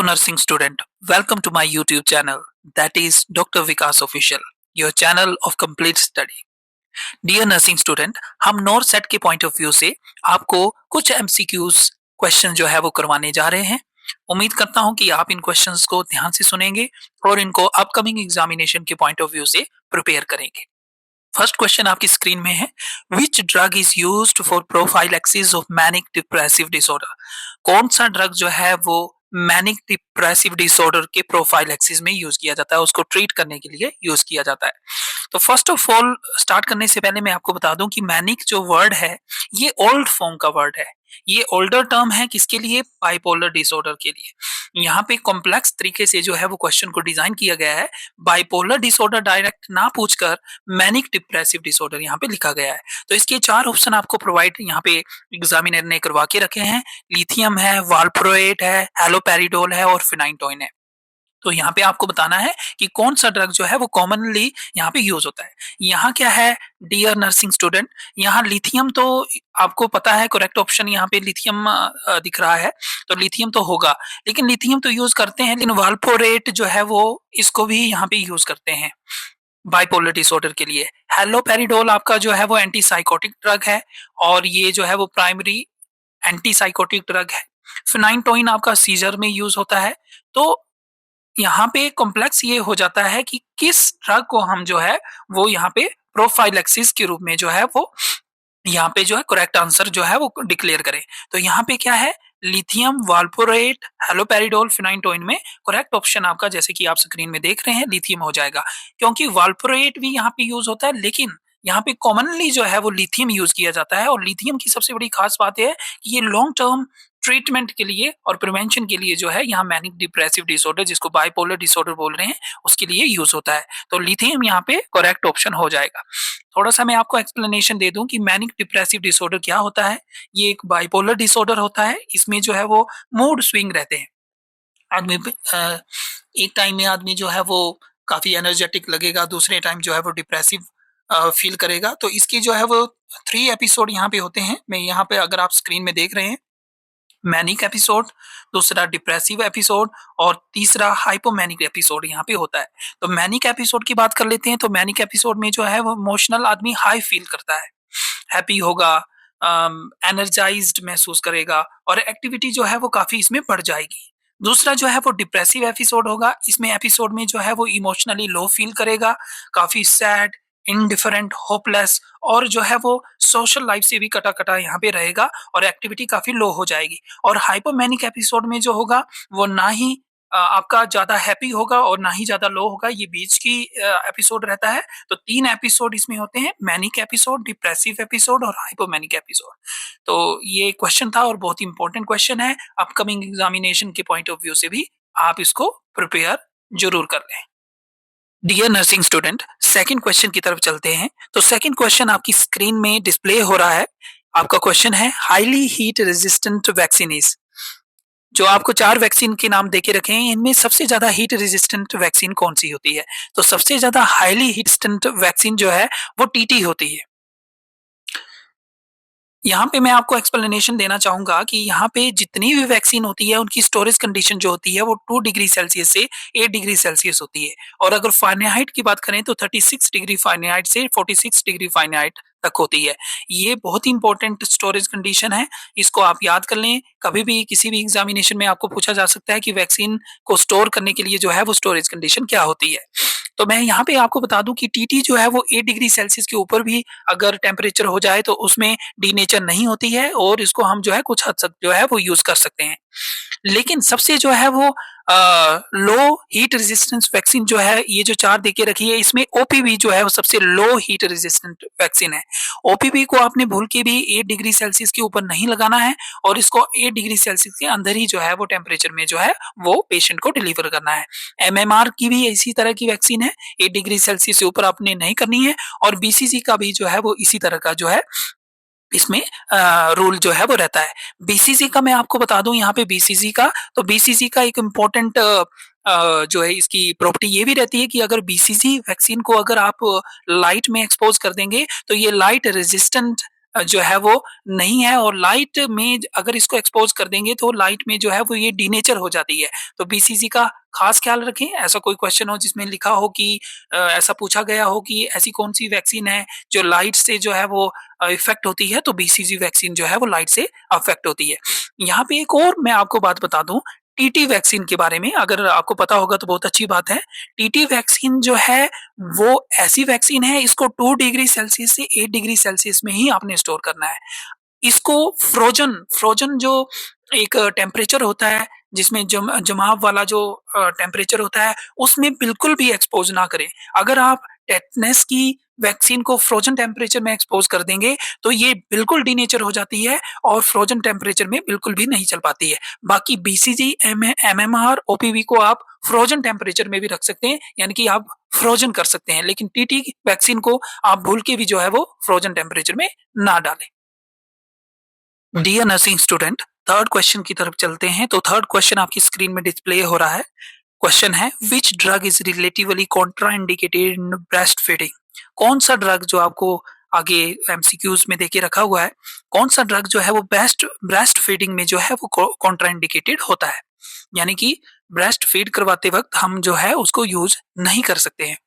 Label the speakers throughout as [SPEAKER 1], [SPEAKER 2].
[SPEAKER 1] nursing student, welcome to my YouTube channel, that is Dr. Vikas Official, your channel of complete study. Dear nursing student, हम nor set के point of view से आपको कुछ MCQs question जो है वो करवाने जा रहे हैं। उम्मीद करता हूं कि आप इन क्वेश्चंस को ध्यान से सुनेंगे और इनको अपकमिंग एग्जामिनेशन के पॉइंट ऑफ व्यू से प्रिपेयर करेंगे। फर्स्ट क्वेश्चन आपकी स्क्रीन में है, which drug is used for prophylaxis of manic depressive disorder. कौन सा ड्रग जो है वो मैनिक डिप्रेसिव डिसऑर्डर के प्रोफाइलैक्सिस में यूज किया जाता है, उसको ट्रीट करने के लिए यूज किया जाता है। तो फर्स्ट ऑफ ऑल स्टार्ट करने से पहले मैं आपको बता दूं कि मैनिक जो वर्ड है ये ओल्ड फॉर्म का वर्ड है। ये ओल्डर टर्म है किसके लिए? बाइपोलर डिसऑर्डर के लिए। यहाँ पे कॉम्प्लेक्स तरीके से जो है वो क्वेश्चन को डिजाइन किया गया है। बाइपोलर डिसऑर्डर डायरेक्ट ना पूछकर मैनिक डिप्रेसिव डिसऑर्डर यहाँ पे लिखा गया है। तो इसके चार ऑप्शन आपको प्रोवाइड यहाँ पे एग्जामिनर ने करवा के रखे हैं। लिथियम है, वाल्प्रोएट है, हैलोपेरिडोल है और फिनाइटोइन है। तो यहाँ पे आपको बताना है कि कौन सा ड्रग जो है वो कॉमनली यहाँ पे यूज होता है। यहाँ क्या है डियर नर्सिंग स्टूडेंट, यहाँ लिथियम तो आपको पता है करेक्ट ऑप्शन यहाँ पे लिथियम दिख रहा है, तो लिथियम तो होगा। लेकिन लिथियम तो यूज करते हैं, लेकिन वाल्प्रोएट जो है वो इसको भी यहाँ पे यूज करते हैं बाइपोलर डिसऑर्डर के लिए। हैलोपेरिडोल आपका जो है वो एंटीसाइकोटिक ड्रग है और ये जो है वो प्राइमरी एंटीसाइकोटिक ड्रग है। फिनाइटोइन आपका सीजर में यूज होता है। तो यहाँ पे कॉम्प्लेक्स ये हो जाता है कि किस ड्रग को हम जो है वो यहाँ पे प्रोफाइलैक्सिस के रूप में जो है वो यहाँ पे जो है करेक्ट आंसर जो है वो डिक्लेयर करें। तो यहाँ पे क्या है, लिथियम, वाल्प्रोएट, हैलोपेरिडोल, फिनाइटोइन में करेक्ट ऑप्शन आपका जैसे कि आप स्क्रीन में देख रहे हैं लिथियम हो जाएगा, क्योंकि वाल्प्रोएट भी यहाँ पे यूज होता है लेकिन यहाँ पे कॉमनली जो है वो लिथियम यूज किया जाता है। और लिथियम की सबसे बड़ी खास बात है कि ये लॉन्ग टर्म ट्रीटमेंट के लिए और प्रिवेंशन के लिए जो है यहाँ मैनिक डिप्रेसिव डिसऑर्डर जिसको बाइपोलर डिसऑर्डर बोल रहे हैं उसके लिए यूज होता है। तो लिथियम यहाँ पे करेक्ट ऑप्शन हो जाएगा। थोड़ा सा मैं आपको एक्सप्लेनेशन दे दूं कि मैनिक डिप्रेसिव डिसऑर्डर क्या होता है। ये एक बाइपोलर डिसऑर्डर होता है, इसमें जो है वो मूड स्विंग रहते हैं। आदमी एक टाइम में आदमी जो है वो काफी एनर्जेटिक लगेगा, दूसरे टाइम जो है वो डिप्रेसिव फील करेगा। तो इसकी जो है वो 3 एपिसोड यहाँ पे होते हैं। मैं यहाँ पे अगर आप स्क्रीन में देख रहे हैं, मैनिक एपिसोड, दूसरा डिप्रेसिव एपिसोड और तीसरा हाइपोमैनिक एपिसोड यहाँ पे होता है। तो मैनिक एपिसोड की बात कर लेते हैं। तो मैनिक एपिसोड में जो है वो इमोशनल आदमी हाई फील करता है, हैप्पी होगा, एनर्जाइज्ड महसूस करेगा और एक्टिविटी जो है वो काफी इसमें बढ़ जाएगी। दूसरा जो है वो डिप्रेसिव एपिसोड होगा। इसमें एपिसोड में जो है वो इमोशनली लो फील करेगा, काफी सैड, इनडिफरेंट, होपलेस और जो है वो सोशल लाइफ से भी कटा कटा यहाँ पे रहेगा और एक्टिविटी काफी लो हो जाएगी। और हाइपोमैनिक एपिसोड में जो होगा वो ना ही आपका ज्यादा हैप्पी होगा और ना ही ज्यादा लो होगा, ये बीच की एपिसोड रहता है। तो 3 एपिसोड इसमें होते हैं, मैनिक एपिसोड, डिप्रेसिव एपिसोड और हाइपोमैनिक एपिसोड। तो ये क्वेश्चन था और बहुत इंपॉर्टेंट क्वेश्चन है, अपकमिंग एग्जामिनेशन के पॉइंट ऑफ व्यू से भी आप इसको प्रिपेयर जरूर कर लें। Dear nursing student, second question की तरफ चलते हैं। तो सेकंड क्वेश्चन आपकी स्क्रीन में डिस्प्ले हो रहा है। आपका क्वेश्चन है, highly heat resistant vaccine is. जो आपको 4 वैक्सीन के नाम देके रखे हैं, इनमें सबसे ज्यादा हीट रेजिस्टेंट वैक्सीन कौन सी होती है? तो सबसे ज्यादा हाईली हीट रेजिस्टेंट वैक्सीन जो है वो टीटी होती है। यहाँ पे मैं आपको एक्सप्लेनेशन देना चाहूंगा कि यहाँ पे जितनी भी वैक्सीन होती है उनकी स्टोरेज कंडीशन जो होती है वो 2 डिग्री सेल्सियस से 8 डिग्री सेल्सियस होती है। और अगर फारेनहाइट की बात करें तो 36 डिग्री फारेनहाइट से 46 डिग्री फारेनहाइट तक होती है। ये बहुत ही इंपॉर्टेंट स्टोरेज कंडीशन है, इसको आप याद कर लें। कभी भी किसी भी एग्जामिनेशन में आपको पूछा जा सकता है कि वैक्सीन को स्टोर करने के लिए जो है वो स्टोरेज कंडीशन क्या होती है। तो मैं यहाँ पे आपको बता दूं कि टीटी जो है वो 8 डिग्री सेल्सियस के ऊपर भी अगर टेम्परेचर हो जाए तो उसमें डीनेचर नहीं होती है और इसको हम जो है कुछ हद तक जो है वो यूज कर सकते हैं। लेकिन सबसे जो है वो लो हीट रेजिस्टेंस वैक्सीन जो है, ये जो 4 देके रखी है, इसमें ओपीवी जो है वो सबसे लो हीट रेजिस्टेंट वैक्सीन है। ओपीवी को आपने भूल के भी 8 डिग्री सेल्सियस के ऊपर नहीं लगाना है और इसको 8 डिग्री सेल्सियस के अंदर ही जो है वो टेम्परेचर में जो है वो पेशेंट को डिलीवर करना है। एमएमआर की भी इसी तरह की वैक्सीन है, 8 डिग्री सेल्सियस से ऊपर आपने नहीं करनी है। और बीसीजी का भी जो है वो इसी तरह का जो है इसमें रूल जो है वो रहता है। बीसीजी का मैं आपको बता दूं, यहाँ पे बीसीजी का, तो बीसीजी का एक इम्पोर्टेंट जो है इसकी प्रॉपर्टी ये भी रहती है कि अगर बीसीजी वैक्सीन को अगर आप लाइट में एक्सपोज कर देंगे तो ये लाइट रेजिस्टेंट जो है वो नहीं है, और लाइट में अगर इसको एक्सपोज़ कर देंगे तो लाइट में जो है वो ये डीनेचर हो जाती है। तो बीसीजी का ख़ास ख़्याल रखें। ऐसा कोई क्वेश्चन हो जिसमें लिखा हो कि ऐसा पूछा गया हो कि ऐसी कौन-सी वैक्सीन है जो लाइट से जो है वो इफ़ेक्ट होती है, तो बीसीजी वैक्सीन जो है वो लाइट से अफ़ेक्ट होती है। यहाँ पे एक और मैं आपको बात बता दूँ, टीटी वैक्सीन के बारे में, अगर आपको पता होगा तो बहुत अच्छी बात है। टीटी वैक्सीन जो है वो ऐसी वैक्सीन है, इसको 2 डिग्री सेल्सियस से 8 डिग्री सेल्सियस में ही आपने स्टोर करना है। इसको फ्रोज़न फ्रोज़न जो एक टेम्परेचर होता है, जिसमें जमाव वाला जो टेम्परेचर होता है, उसमें बिल्कुल भी एक्सपोज़ ना करें। अगर आप टेटनस की वैक्सीन को फ्रोज़न टेम्परेचर में एक्सपोज़ कर देंगे, तो ये बिल्कुल डीनेचर हो जाती है और फ्रोज़न टेम्परेचर में बिल्कुल भी नहीं चल पाती है। बाकी बीसीजी, एमएमआर, ओपीवी को आप फ्रोज़न टेम्परेचर में भी रख सकते हैं, यानी कि आप फ्रोज़न कर सकते हैं, लेकिन टीटी वैक्सीन को आप भूल के भी जो है वो फ्रोज़न टेम्परेचर में ना डालें। Dear nursing student, third question की तरफ चलते हैं। तो थर्ड क्वेश्चन आपकी स्क्रीन में डिस्प्ले हो रहा है। क्वेश्चन है, which drug is relatively contraindicated in breast feeding? कौन सा ड्रग जो आपको आगे एमसीक्यूज में देके रखा हुआ है, कौन सा ड्रग जो है वो बेस्ट ब्रेस्ट फीडिंग में जो है वो कॉन्ट्राइंडिकेटेड होता है, यानी कि ब्रेस्ट फीड करवाते वक्त हम जो है उसको यूज नहीं कर सकते हैं।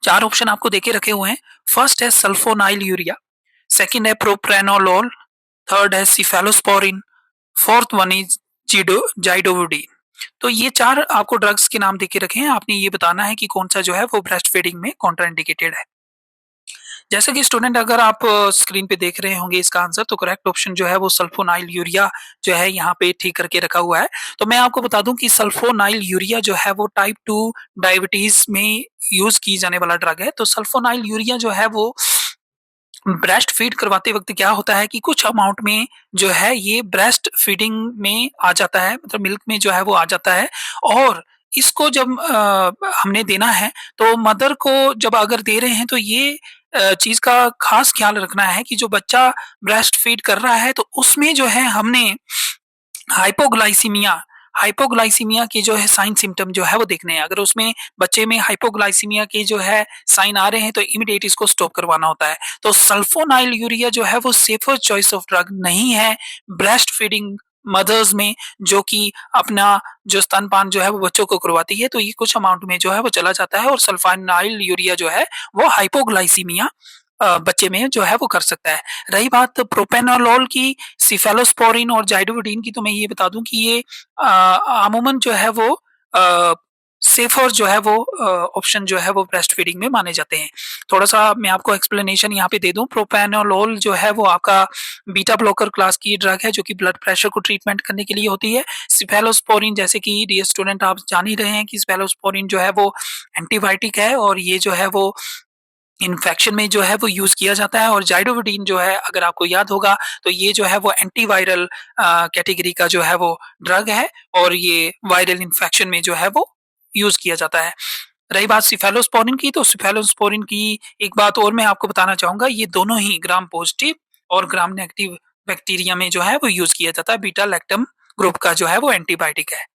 [SPEAKER 1] चार ऑप्शन आपको देके रखे हुए हैं। फर्स्ट है सल्फोनाइल यूरिया, सेकंड है प्रोप्रेनोलोल, थर्ड है सिफेलोस्पोरिन, फोर्थ वन इज जाइडोवुडीन। तो ये चार आपको ड्रग्स के नाम देके रखे हैं, आपने ये बताना है कि कौन सा जो है वो ब्रेस्ट फीडिंग में कॉन्ट्राइंडिकेटेड है। जैसा कि स्टूडेंट अगर आप स्क्रीन पे देख रहे होंगे इसका आंसर, तो करेक्ट ऑप्शन जो है वो सल्फोनाइल यूरिया जो है यहाँ पे ठीक करके रखा हुआ है। तो मैं आपको बता दूं कि सल्फोनाइल यूरिया जो है वो टाइप 2 डायबिटीज में यूज की जाने वाला ड्रग है। तो सल्फोनाइल यूरिया जो है वो ब्रेस्ट फीड करवाते वक्त क्या होता है कि कुछ अमाउंट में जो है ये ब्रेस्ट फीडिंग में आ जाता है, मतलब मिल्क में जो है वो आ जाता है। और इसको जब हमने देना है, तो मदर को जब अगर दे रहे हैं तो ये चीज का खास ख्याल रखना है कि जो बच्चा ब्रेस्ट फीड कर रहा है तो उसमें जो है हमने हाइपोग्लाइसीमिया हाइपोग्लाइसीमिया के जो है साइन सिम्टम जो है वो देखने हैं। अगर उसमें बच्चे में हाइपोग्लाइसीमिया के जो है साइन आ रहे हैं तो इमीडिएट इसको स्टॉप करवाना होता है। तो सल्फोनाइल यूरिया जो है वो सेफर चॉइस ऑफ ड्रग नहीं है ब्रेस्ट फीडिंग मदर्स में, जो कि अपना जो स्तनपान जो है वो बच्चों को करवाती है। तो ये कुछ अमाउंट में जो है वो चला जाता है, और सल्फोनाइल यूरिया जो है वो हाइपोग्लाइसीमिया बच्चे में जो है वो कर सकता है। रही बात प्रोपेनोलोल की, सिफेलोस्पोरिन और जाइडोविडिन की, तो मैं ये बता दूं कि ये अमूमन जो है वो सेफर जो है वो ऑप्शन जो है वो ब्रेस्ट फीडिंग में माने जाते हैं। थोड़ा सा मैं आपको एक्सप्लेनेशन यहाँ पे दे दूं। प्रोपेनोलोल जो है वो आपका बीटा ब्लॉकर क्लास की ड्रग है जो कि ब्लड प्रेशर को ट्रीटमेंट करने के लिए होती है। सिफेलोस्पोरिन, जैसे कि डियर स्टूडेंट आप जान ही रहे हैं कि सिफेलोस्पोरिन जो है वो एंटीबायोटिक है और ये जो है वो इन्फेक्शन में जो है वो यूज़ किया जाता है। और जाइडोविडिन जो है, अगर आपको याद होगा, तो ये जो है वो एंटीवायरल कैटेगरी का जो है वो ड्रग है, और ये वायरल इन्फेक्शन में जो है वो यूज़ किया जाता है। रही बात सिफेलोस्पोरिन की, तो सिफेलोस्पोरिन की एक बात और मैं आपको बताना चाहूँगा, ये दोनों ही ग्राम पॉजिटिव और ग्राम नेगेटिव बैक्टीरिया में जो है वो यूज़ किया जाता है। बीटा लैक्टम ग्रुप का जो है वो एंटीबायोटिक है।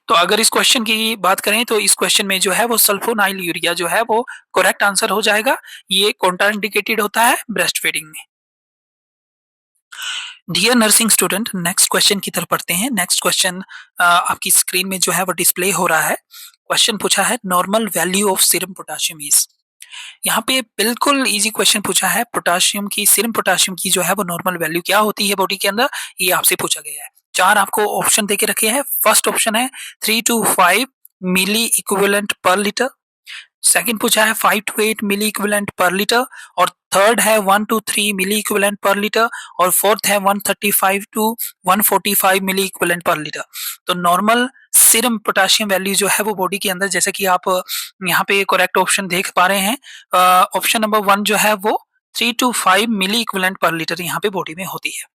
[SPEAKER 1] तो अगर इस क्वेश्चन की बात करें तो इस क्वेश्चन में जो है वो सल्फोनाइल यूरिया जो है वो करेक्ट आंसर हो जाएगा। ये कॉन्ट्राइंडिकेटेड होता है ब्रेस्ट फीडिंग में। Dear nursing student, next question की तरफ पढ़ते हैं। नेक्स्ट क्वेश्चन आपकी स्क्रीन में जो है वो डिस्प्ले हो रहा है। क्वेश्चन पूछा है, normal value of serum potassium is. यहाँ पे बिल्कुल इजी क्वेश्चन पूछा है, पोटेशियम की, सीरम पोटेशियम की जो है वो नॉर्मल वैल्यू क्या होती है बॉडी के अंदर, ये आपसे पूछा गया है। चार आपको ऑप्शन देके रखे हैं। फर्स्ट ऑप्शन है 3 to 5 milliequivalent per litre. Second पूछा है 5 to 8 milliequivalent per litre. और थर्ड है 1 to 3 milliequivalent per litre. और फोर्थ है 135 to 145 milliequivalent per litre. तो नॉर्मल सीरम पोटेशियम वैल्यू जो है वो बॉडी के अंदर, जैसे कि आप यहाँ पे करेक्ट ऑप्शन देख पा रहे हैं, ऑप्शन नंबर 1 जो है वो 3 to 5 milliequivalent per litre यहाँ पे बॉडी में होती है।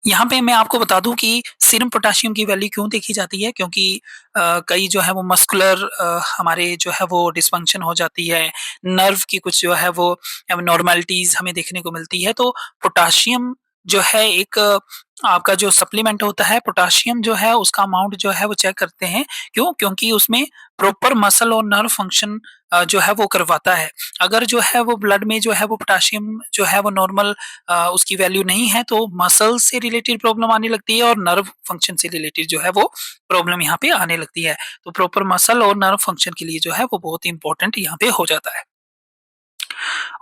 [SPEAKER 1] यहाँ पे मैं आपको बता दूँ कि सीरम पोटेशियम की वैल्यू क्यों देखी जाती है, क्योंकि कई जो है वो मस्कुलर हमारे जो है वो डिसफंक्शन हो जाती है, नर्व की कुछ जो है वो एब्नॉर्मैलिटीज़ हमें देखने को मिलती है। तो पोटेशियम जो है एक आपका जो सप्लीमेंट होता है पोटेशियम जो है उसका अमाउंट जो है वो चेक करते हैं। क्यों? क्योंकि उसमें प्रॉपर मसल और नर्व फंक्शन जो है वो करवाता है। अगर जो है वो ब्लड में जो है वो पोटेशियम जो है वो नॉर्मल उसकी वैल्यू नहीं है तो मसल से रिलेटेड प्रॉब्लम आने लगती है और नर्व फंक्शन से रिलेटेड जो है वो प्रॉब्लम यहाँ पे आने लगती है। तो प्रॉपर मसल और नर्व फंक्शन के लिए जो है वो बहुत इंपॉर्टेंट यहाँ पे हो जाता है।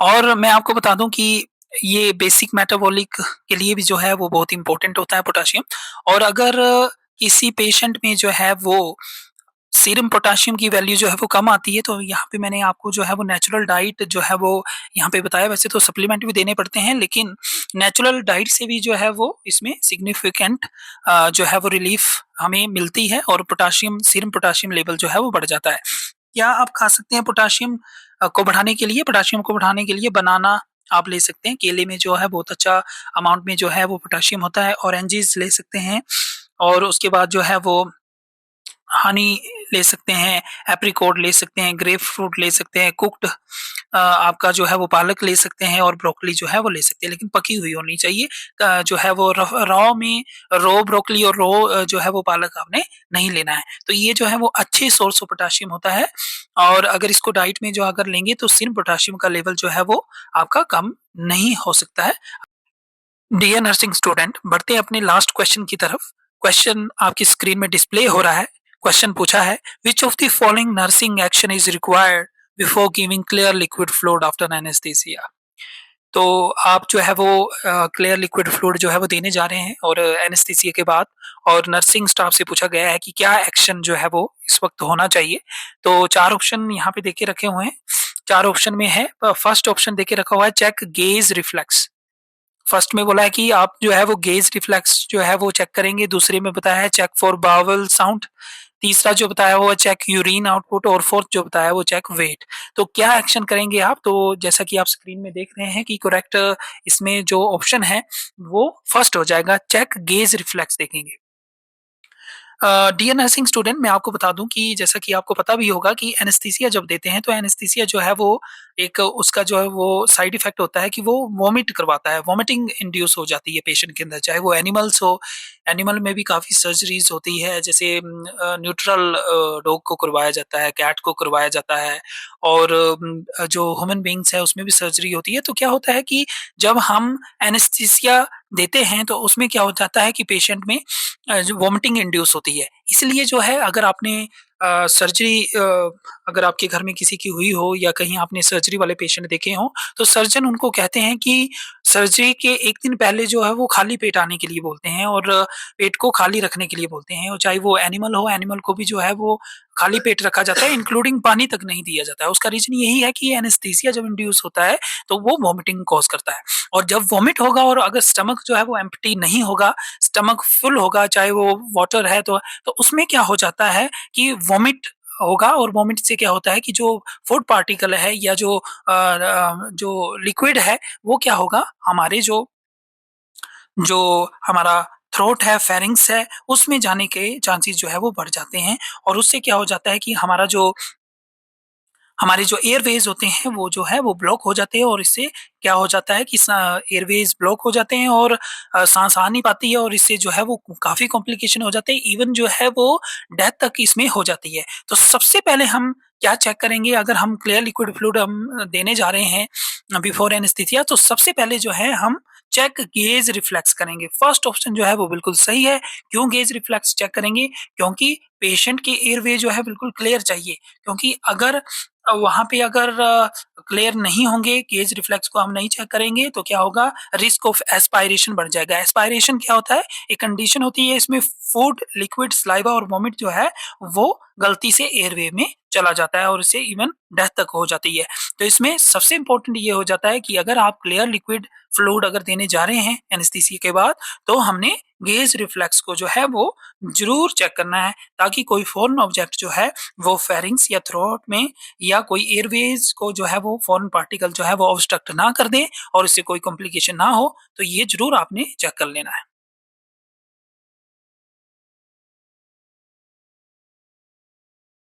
[SPEAKER 1] और मैं आपको बता दूँ कि ये बेसिक मेटाबॉलिक के लिए भी जो है वो बहुत इम्पोर्टेंट होता है पोटेशियम। और अगर किसी पेशेंट में जो है वो सीरम पोटेशियम की वैल्यू जो है वो कम आती है तो यहाँ पे मैंने आपको जो है वो नेचुरल डाइट जो है वो यहाँ पे बताया। वैसे तो सप्लीमेंट भी देने पड़ते हैं लेकिन नेचुरल डाइट से भी जो है वो इसमें सिग्निफिकेंट जो है वो रिलीफ हमें मिलती है और पोटेशियम सीरम पोटेशियम लेवल जो है वो बढ़ जाता है। क्या आप खा सकते हैं पोटेशियम को बढ़ाने के लिए? पोटेशियम को बढ़ाने के लिए बनाना आप ले सकते हैं। केले में जो है बहुत अच्छा अमाउंट में जो है वो पोटेशियम होता है। ऑरेंजेस ले सकते हैं और उसके बाद जो है वो हनी ले सकते हैं, एप्रिकॉट ले सकते हैं, ग्रेप फ्रूट ले सकते हैं, कुक्ड आपका जो है वो पालक ले सकते हैं और ब्रोकोली जो है वो ले सकते हैं, लेकिन पकी हुई होनी चाहिए। जो है वो रॉ में रॉ ब्रोकोली और रॉ जो है वो पालक आपने नहीं लेना है। तो ये जो है वो अच्छे सोर्स ऑफ पोटेशियम होता है और अगर इसको डाइट में जो अगर लेंगे तो सिर्फ पोटेशियम का लेवल जो है वो आपका कम नहीं हो सकता है। डियर नर्सिंग स्टूडेंट, बढ़ते हैं अपने लास्ट क्वेश्चन की तरफ। क्वेश्चन आपकी स्क्रीन में डिस्प्ले हो रहा है। क्वेश्चन पूछा है, which of the following nursing action is required before giving clear liquid fluid after anaesthesia? तो आप जो है वो क्लियर लिक्विड फ्लूइड जो है वो देने जा रहे हैं और एनेस्थीसिया के बाद और नर्सिंग स्टाफ से पूछा गया है कि क्या एक्शन जो है वो इस वक्त होना चाहिए। तो चार ऑप्शन यहाँ पे देके रखे हुए हैं। चार ऑप्शन में है, फर्स्ट ऑप्शन देके रखा हुआ है चेक गेज रिफ्लेक्स। फर्स्ट में बोला है कि आप जो है वो गेज रिफ्लेक्स जो है वो चेक करेंगे। दूसरे में बताया है चेक फॉर बावल साउंड। तीसरा जो बताया वो चेक यूरिन आउटपुट और फोर्थ जो बताया वो चेक वेट। तो क्या एक्शन करेंगे आप? तो जैसा कि आप स्क्रीन में देख रहे हैं कि करेक्ट इसमें जो ऑप्शन है वो फर्स्ट हो जाएगा, चेक गेज रिफ्लेक्स देखेंगे। डियर नर्सिंग स्टूडेंट, मैं आपको बता दूं कि जैसा कि आपको पता भी होगा कि एनेस्थीसिया जब देते हैं तो एनेस्थीसिया जो है वो एक उसका जो है वो साइड इफेक्ट होता है कि वो वॉमिट करवाता है, वॉमिटिंग इंड्यूस हो जाती है पेशेंट के अंदर, चाहे वो एनिमल्स हो। एनिमल में भी काफ़ी सर्जरीज होती है, जैसे न्यूट्रल डॉग को करवाया जाता है, कैट को करवाया जाता है और जो ह्यूमन बींग्स है उसमें भी सर्जरी होती है। तो क्या होता है कि जब हम एनेस्थीसिया देते हैं तो उसमें क्या हो जाता है कि पेशेंट में जो वॉमिटिंग इंड्यूस होती है। इसलिए जो है अगर आपने सर्जरी अगर आपके घर में किसी की हुई हो या कहीं आपने सर्जरी वाले पेशेंट देखे हों, तो सर्जन उनको कहते हैं कि सर्जरी के 1 दिन पहले जो है वो खाली पेट आने के लिए बोलते हैं और पेट को खाली रखने के लिए बोलते हैं और चाहे वो एनिमल हो, एनिमल को भी जो है वो खाली पेट रखा जाता है, इंक्लूडिंग पानी तक नहीं दिया जाता है। उसका रीज़न यही है कि एनेस्थीसिया जब इंड्यूस होता है, तो वो वॉमिटिंग कॉज़ करता है और जब वॉमिट होगा और अगर स्टमक जो है वो एम्प्टी नहीं होगा, स्टमक फुल होगा, चाहे वो वाटर है तो उसमें क्या हो जाता है कि वॉमिट होगा और वॉमिट से क्या होता है कि जो फूड पार्टिकल है या जो लिक्विड है वो क्या होगा, हमारे जो हमारा थ्रोट है, फेरिंग्स है, उसमें जाने के चांसेस जो है वो बढ़ जाते हैं और उससे क्या हो जाता है कि हमारे जो एयरवेज होते हैं वो जो है वो ब्लॉक हो जाते हैं और इससे क्या हो जाता है कि एयरवेज ब्लॉक हो जाते हैं और सांस आ नहीं पाती है और इससे जो है वो काफ़ी कॉम्प्लिकेशन हो जाते हैं, इवन जो है वो डेथ तक इसमें हो जाती है। तो सबसे पहले हम क्या चेक करेंगे अगर हम क्लियर लिक्विड फ्लूइड हम देने जा रहे हैं बिफोर एनेस्थीसिया, तो सबसे पहले जो है हम चेक गेज रिफ्लेक्स करेंगे। फर्स्ट ऑप्शन जो है वो बिल्कुल सही है। क्यों गेज रिफ्लेक्स चेक करेंगे? क्योंकि पेशेंट के एयरवे जो है बिल्कुल क्लियर चाहिए, क्योंकि अगर वहाँ पे अगर क्लियर नहीं होंगे, गेज रिफ्लेक्स को हम नहीं चेक करेंगे तो क्या होगा, रिस्क ऑफ एस्पायरेशन बढ़ जाएगा। एस्पायरेशन क्या होता है? एक कंडीशन होती है, इसमें फूड, लिक्विड, सलाइवा और वॉमिट जो है वो गलती से एयरवे में चला जाता है और इससे इवन डेथ तक हो जाती है। तो इसमें सबसे इम्पोर्टेंट ये हो जाता है कि अगर आप क्लियर लिक्विड फ्लूइड अगर देने जा रहे हैं एनेस्थीसिया के बाद, तो हमने गेज रिफ्लेक्स को जो है वो ज़रूर चेक करना है, ताकि कोई फॉरेन ऑब्जेक्ट जो है वो फेरिंग्स या थ्रोट में या कोई एयरवेज को जो है वो फॉरेन पार्टिकल जो है वो ऑब्स्ट्रक्ट ना कर दे और इससे कोई कॉम्प्लिकेशन ना हो। तो ये ज़रूर आपने चेक कर लेना है।